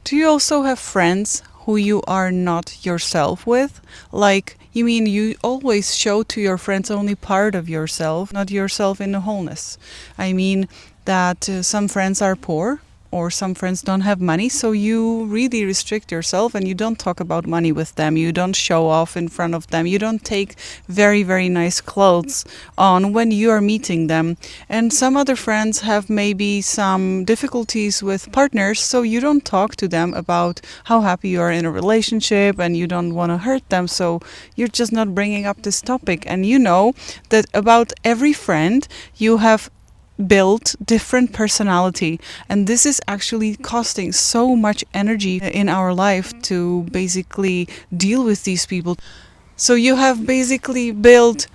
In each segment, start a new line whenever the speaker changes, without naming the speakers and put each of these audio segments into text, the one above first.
Do you also have friends who you are not yourself with? Like, you mean you always show to your friends only part of yourself, not yourself in the wholeness? I mean that some friends are poor or some friends don't have money, so you really restrict yourself and you don't talk about money with them. You don't show off in front of them. You don't take very, very nice clothes on when you are meeting them. And some other friends have maybe some difficulties with partners, so you don't talk to them about how happy you are in a relationship and you don't want to hurt them, so you're just not bringing up this topic. And you know that about every friend you have built different personality, and this is actually costing so much energy in our life to basically deal with these people. So you have basically built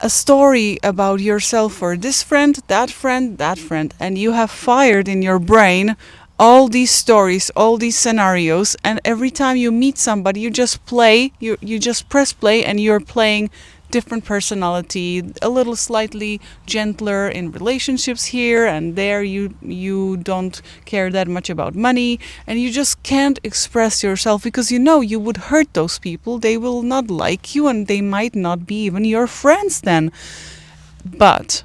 a story about yourself for this friend, that friend, that friend, and you have fired in your brain all these stories, all these scenarios, and every time you meet somebody you just play, you just press play and you're playing different personality, a little slightly gentler in relationships here and there. You don't care that much about money, and you just can't express yourself because you know you would hurt those people. They will not like you and they might not be even your friends then. But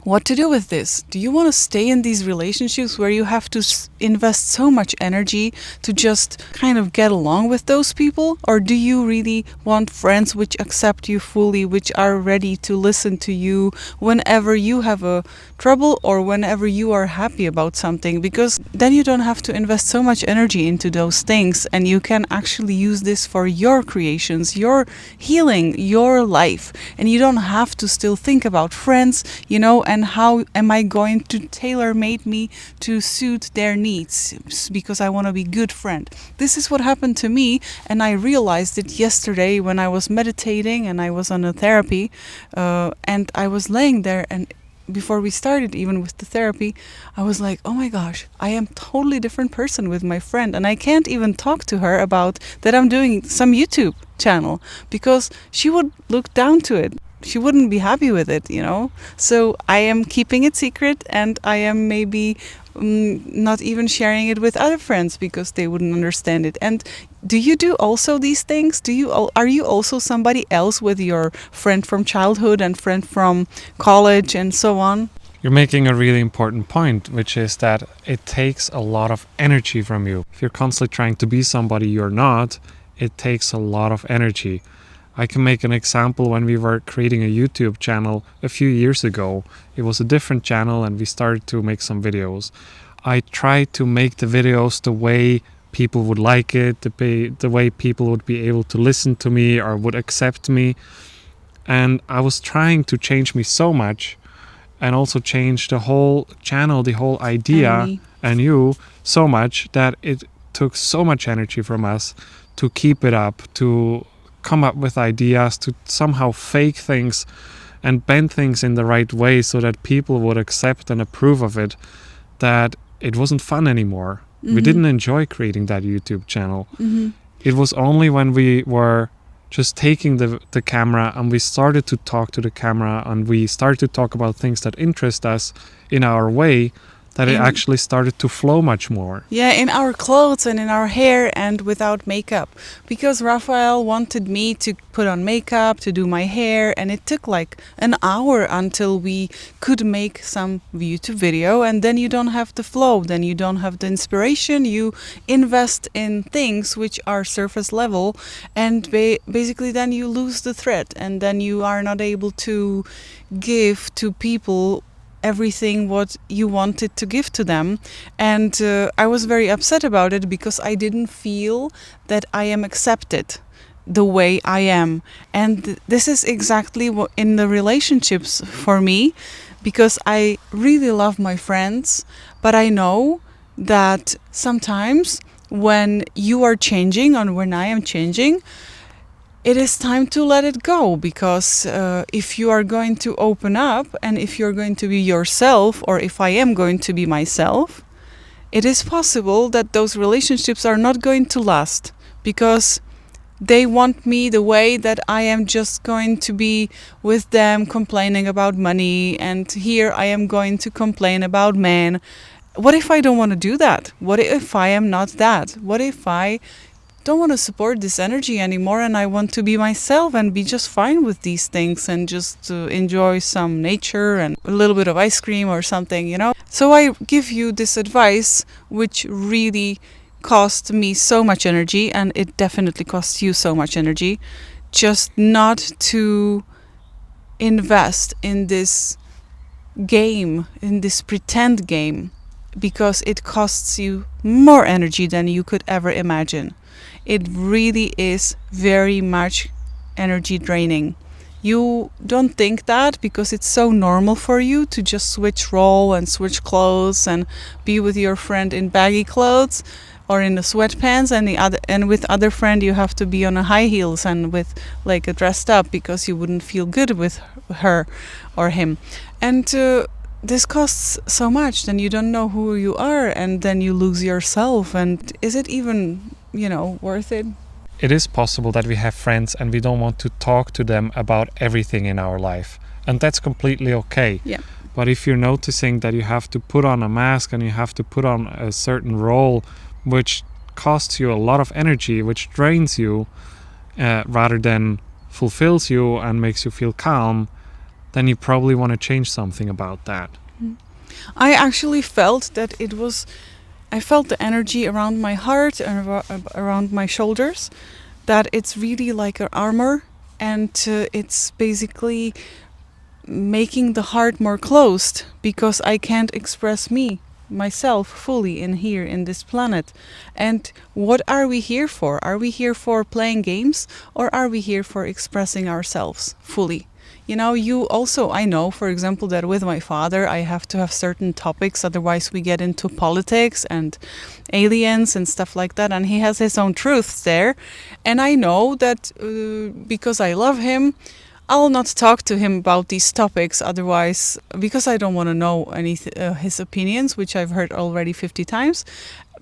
what to do with this? Do you want to stay in these relationships where you have to invest so much energy to just kind of get along with those people? Or do you really want friends which accept you fully, which are ready to listen to you whenever you have a trouble or whenever you are happy about something? Because then you don't have to invest so much energy into those things, and you can actually use this for your creations, your healing, your life. And you don't have to still think about friends, and how am I going to tailor-made me to suit their needs because I want to be good friend. This is what happened to me, and I realized it yesterday when I was meditating and I was on a therapy, and I was laying there, and before we started even with the therapy, I was like, oh my gosh, I am totally different person with my friend, and I can't even talk to her about that I'm doing some YouTube channel because she would look down to it. She wouldn't be happy with it, So I am keeping it secret, and I am maybe not even sharing it with other friends because they wouldn't understand it. And do you do also these things? Are you also somebody else with your friend from childhood and friend from college and so on?
You're making a really important point, which is that it takes a lot of energy from you. If you're constantly trying to be somebody you're not, it takes a lot of energy. I can make an example. When we were creating a YouTube channel a few years ago, it was a different channel and we started to make some videos. I tried to make the videos the way people would like it, the way people would be able to listen to me or would accept me. And I was trying to change me so much and also change the whole channel, the whole idea and you so much that it took so much energy from us to keep it up, to come up with ideas, to somehow fake things and bend things in the right way so that people would accept and approve of it, that it wasn't fun anymore. We didn't enjoy creating that YouTube channel. It was only when we were just taking the camera and we started to talk to the camera and we started to talk about things that interest us in our way, that it actually started to flow much more.
Yeah, in our clothes and in our hair and without makeup. Because Raphael wanted me to put on makeup, to do my hair, and it took like an hour until we could make some YouTube video, and then you don't have the flow, then you don't have the inspiration, you invest in things which are surface level, and basically then you lose the thread, and then you are not able to give to people everything what you wanted to give to them. And I was very upset about it because I didn't feel that I am accepted the way I am. And this is exactly what in the relationships for me, because I really love my friends, but I know that sometimes when you are changing and when I am changing, it is time to let it go, because if you are going to open up and if you're going to be yourself, or if I am going to be myself, it is possible that those relationships are not going to last because they want me the way that I am just going to be with them complaining about money, and here I am going to complain about men. What if I don't want to do that? What if I am not that? What if I don't want to support this energy anymore and I want to be myself and be just fine with these things and just enjoy some nature and a little bit of ice cream or something, you know? So I give you this advice, which really cost me so much energy, and it definitely costs you so much energy, just not to invest in this game, in this pretend game, because it costs you more energy than you could ever imagine. It really is very much energy draining. You don't think that because it's so normal for you to just switch role and switch clothes and be with your friend in baggy clothes or in the sweatpants, and with other friend you have to be on a high heels and with like a dressed up because you wouldn't feel good with her or him. And this costs so much, then you don't know who you are, and then you lose yourself. And is it even, worth it?
It is possible that we have friends and we don't want to talk to them about everything in our life, and that's completely okay.
Yeah.
But if you're noticing that you have to put on a mask and you have to put on a certain role which costs you a lot of energy, which drains you rather than fulfills you and makes you feel calm, then you probably want to change something about that.
I actually felt that I felt the energy around my heart and around my shoulders, that it's really like an armor, and it's basically making the heart more closed because I can't express myself fully in here in this planet. And what are we here for? Are we here for playing games, or are we here for expressing ourselves fully? I know, for example, that with my father, I have to have certain topics, otherwise we get into politics and aliens and stuff like that, and he has his own truths there. And I know that because I love him, I'll not talk to him about these topics otherwise, because I don't want to know his opinions, which I've heard already 50 times.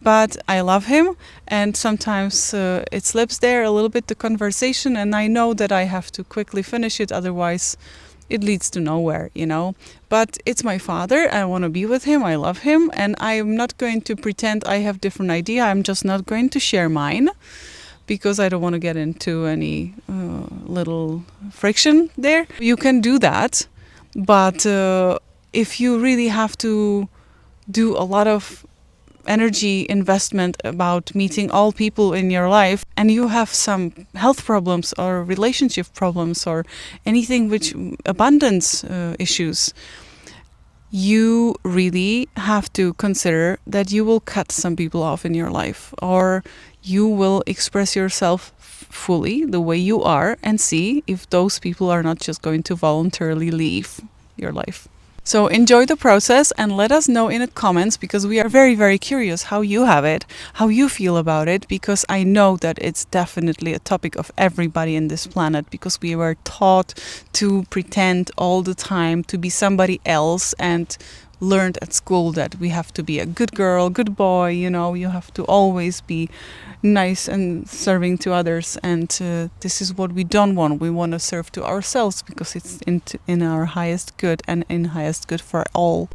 But I love him, and sometimes it slips there a little bit, the conversation, and I know that I have to quickly finish it, otherwise it leads to nowhere, But it's my father, I want to be with him, I love him, and I'm not going to pretend I have different idea. I'm just not going to share mine, because I don't want to get into any little friction there. You can do that, but if you really have to do a lot of energy investment about meeting all people in your life, and you have some health problems or relationship problems or anything which abundance issues, you really have to consider that you will cut some people off in your life, or you will express yourself fully the way you are and see if those people are not just going to voluntarily leave your life. So enjoy the process and let us know in the comments, because we are very, very curious how you have it, how you feel about it, because I know that it's definitely a topic of everybody in this planet, because we were taught to pretend all the time to be somebody else, and learned at school that we have to be a good girl, good boy, you have to always be nice and serving to others, and this is what we don't want. We want to serve to ourselves because it's in our highest good and in highest good for all.